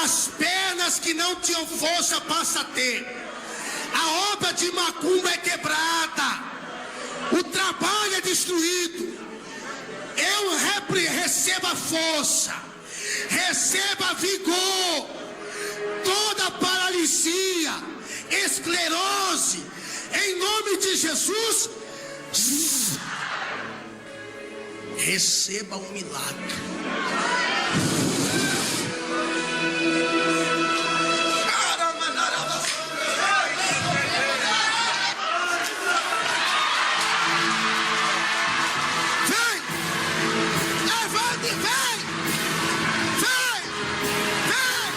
As pernas que não tinham força passam a ter. A obra de macumba é quebrada. O trabalho é destruído. Eu recebo a força. Receba vigor. Toda paralisia, esclerose, em nome de Jesus, receba um milagre. Vem! Levante, vem! Vem! Vem!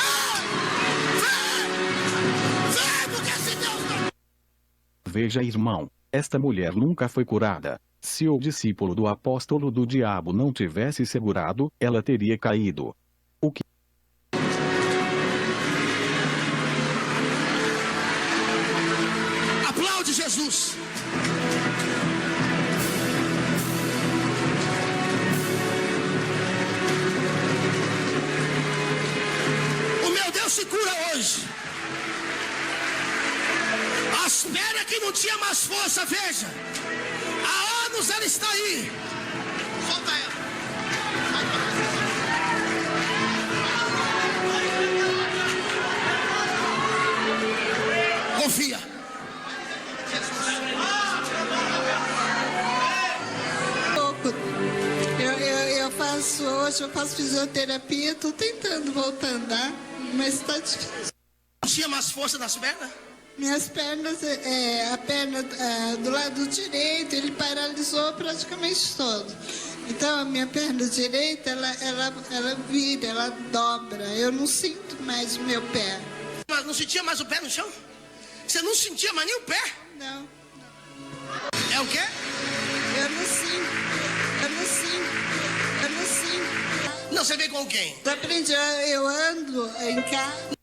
Vem! Vem! Porque se Deus... Veja, irmão, esta mulher nunca foi curada. Se o discípulo do apóstolo do diabo não tivesse segurado, ela teria caído. O que Aplaude Jesus. O meu Deus se cura hoje. As pernas que não tinha mais força, veja. Há anos ela está aí. Solta ela. Confia. Hoje eu faço fisioterapia, estou tentando voltar a andar, mas está difícil. Não tinha mais força nas pernas? Minhas pernas, a perna do lado direito, ele paralisou praticamente todo. Então a minha perna direita, ela vira, ela dobra. Eu não sinto mais o meu pé. Mas não sentia mais o pé no chão? Você não sentia mais nem o pé? Não, É o quê? eu não sinto. Não, você veio com quem? Eu aprendi, eu ando em casa.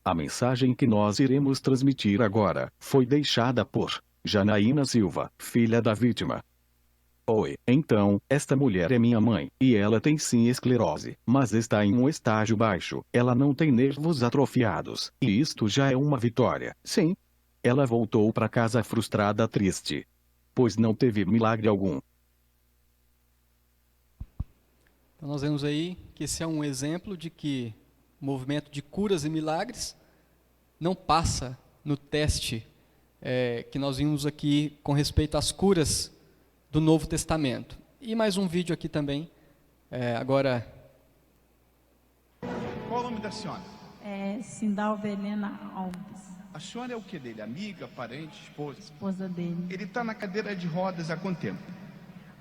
a mensagem que nós iremos transmitir agora foi deixada por Janaína Silva, filha da vítima. Oi, então, esta mulher é minha mãe, e ela tem sim esclerose, mas está em um estágio baixo, ela não tem nervos atrofiados, e isto já é uma vitória, sim. Ela voltou para casa frustrada, triste, pois não teve milagre algum. Então nós vemos aí que esse é um exemplo de que o movimento de curas e milagres não passa no teste que nós vimos aqui com respeito às curas do Novo Testamento. E mais um vídeo aqui também, agora... Qual o nome da senhora? É Sindalva Helena Alves, A senhora é o que dele? Amiga, parente, esposa? esposa dele. Ele está na cadeira de rodas há quanto tempo?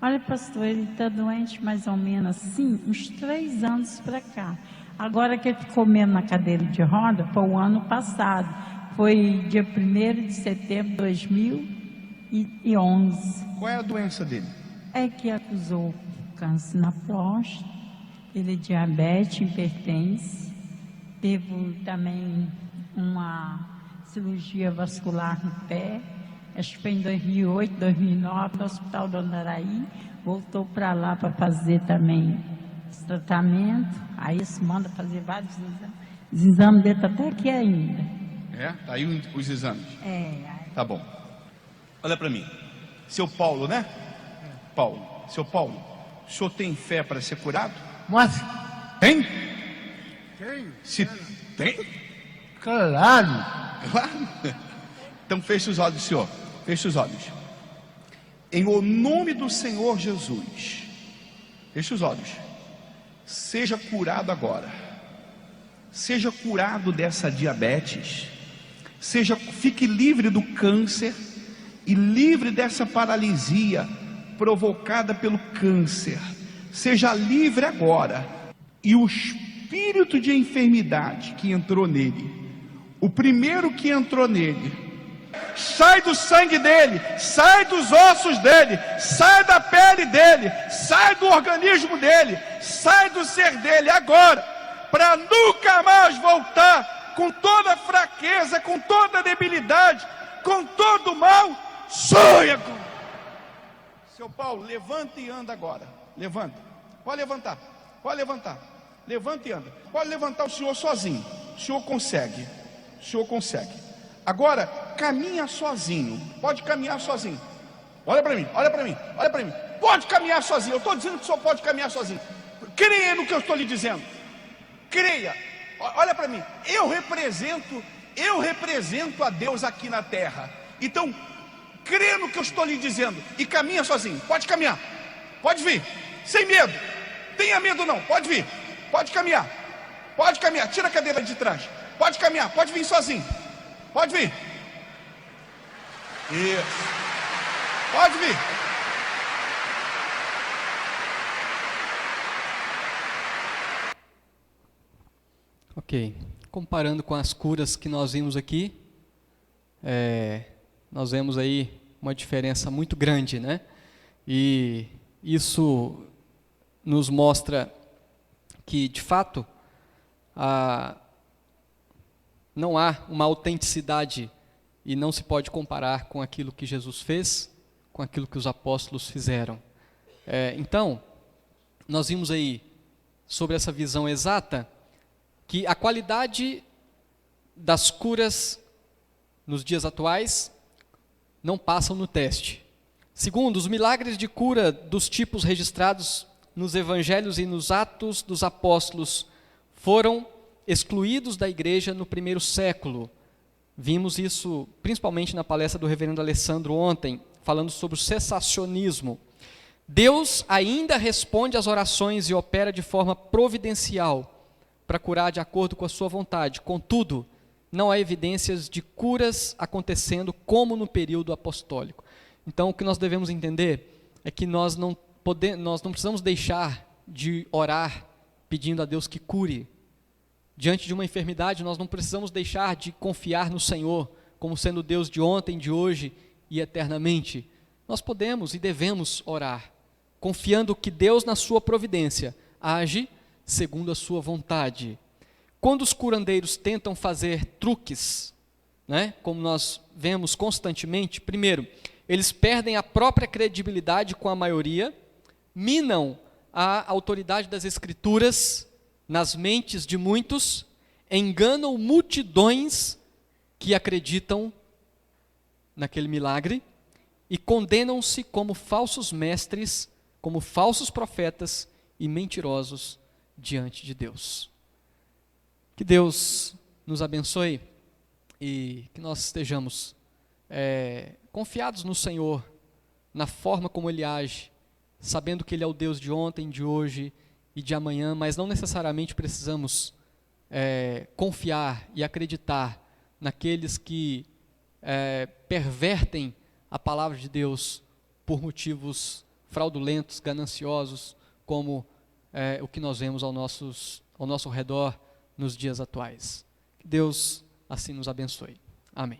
Olha, pastor, ele está doente mais ou menos assim, uns 3 anos para cá. Agora que ele ficou mesmo na cadeira de roda, foi o ano passado. Foi dia 1º de setembro de 2011. Qual é a doença dele? É que acusou câncer na próstata, ele é diabetes, hipertenso, teve também uma cirurgia vascular no pé, acho que foi em 2008, 2009, no Hospital do Andaraí, voltou para lá para fazer também esse tratamento, aí se manda fazer vários exames, os exames dele estão até aqui ainda. É? Tá aí os exames. É, Tá bom. Olha para mim. Seu Paulo, né? Paulo. Seu Paulo, o senhor tem fé para ser curado? Mas, Tem? tem, Se tem? claro. Claro. Então feche os olhos, senhor. Feche os olhos. Em o nome do Senhor Jesus. Feche os olhos. Seja curado agora. Seja curado dessa diabetes. Fique livre do câncer e livre dessa paralisia provocada pelo câncer. Seja livre agora. E o espírito de enfermidade que entrou nele, o primeiro que entrou nele, sai do sangue dele, sai dos ossos dele, sai da pele dele, sai do organismo dele, sai do ser dele agora, para nunca mais voltar com toda fraqueza, com toda debilidade, com todo mal, sonha com. Seu Paulo, levanta e anda agora. Levanta. Pode levantar. Pode levantar. Levanta e anda. Pode levantar o senhor sozinho. O senhor consegue. O senhor consegue. Agora, caminha sozinho. Pode caminhar sozinho. Olha para mim, olha para mim, olha para mim. Pode caminhar sozinho. Eu estou dizendo que o senhor pode caminhar sozinho. Creia no que eu estou lhe dizendo. Creia. Olha para mim. Eu represento a Deus aqui na terra. Então, crê no que eu estou lhe dizendo e caminha sozinho. Pode caminhar. Pode vir. Sem medo. Tenha medo não. Pode vir. Pode caminhar. Pode caminhar. Tira a cadeira de trás. Pode caminhar. Pode vir sozinho. Pode vir. Isso. Pode vir. Ok. Comparando com as curas que nós vimos aqui, nós vemos aí uma diferença muito grande, né? E isso nos mostra que, de fato, não há uma autenticidade e não se pode comparar com aquilo que Jesus fez, com aquilo que os apóstolos fizeram. Então, nós vimos aí, sobre essa visão exata, que a qualidade das curas nos dias atuais não passam no teste. Segundo, os milagres de cura dos tipos registrados nos evangelhos e nos atos dos apóstolos foram excluídos da igreja no primeiro século. Vimos isso principalmente na palestra do reverendo Alessandro ontem, falando sobre o cessacionismo. Deus ainda responde às orações e opera de forma providencial para curar de acordo com a sua vontade. Contudo, não há evidências de curas acontecendo como no período apostólico. Então, o que nós devemos entender é que nós não precisamos deixar de orar pedindo a Deus que cure. Diante de uma enfermidade, nós não precisamos deixar de confiar no Senhor como sendo Deus de ontem, de hoje e eternamente. Nós podemos e devemos orar, confiando que Deus, na sua providência, age segundo a sua vontade. Quando os curandeiros tentam fazer truques, né, como nós vemos constantemente, primeiro, eles perdem a própria credibilidade com a maioria, minam a autoridade das Escrituras nas mentes de muitos, enganam multidões que acreditam naquele milagre e condenam-se como falsos mestres, como falsos profetas e mentirosos diante de Deus. Que Deus nos abençoe e que nós estejamos confiados no Senhor, na forma como Ele age, sabendo que Ele é o Deus de ontem, de hoje e de amanhã, mas não necessariamente precisamos confiar e acreditar naqueles que pervertem a palavra de Deus por motivos fraudulentos, gananciosos, como o que nós vemos ao nosso redor nos dias atuais. Que Deus assim nos abençoe. Amém.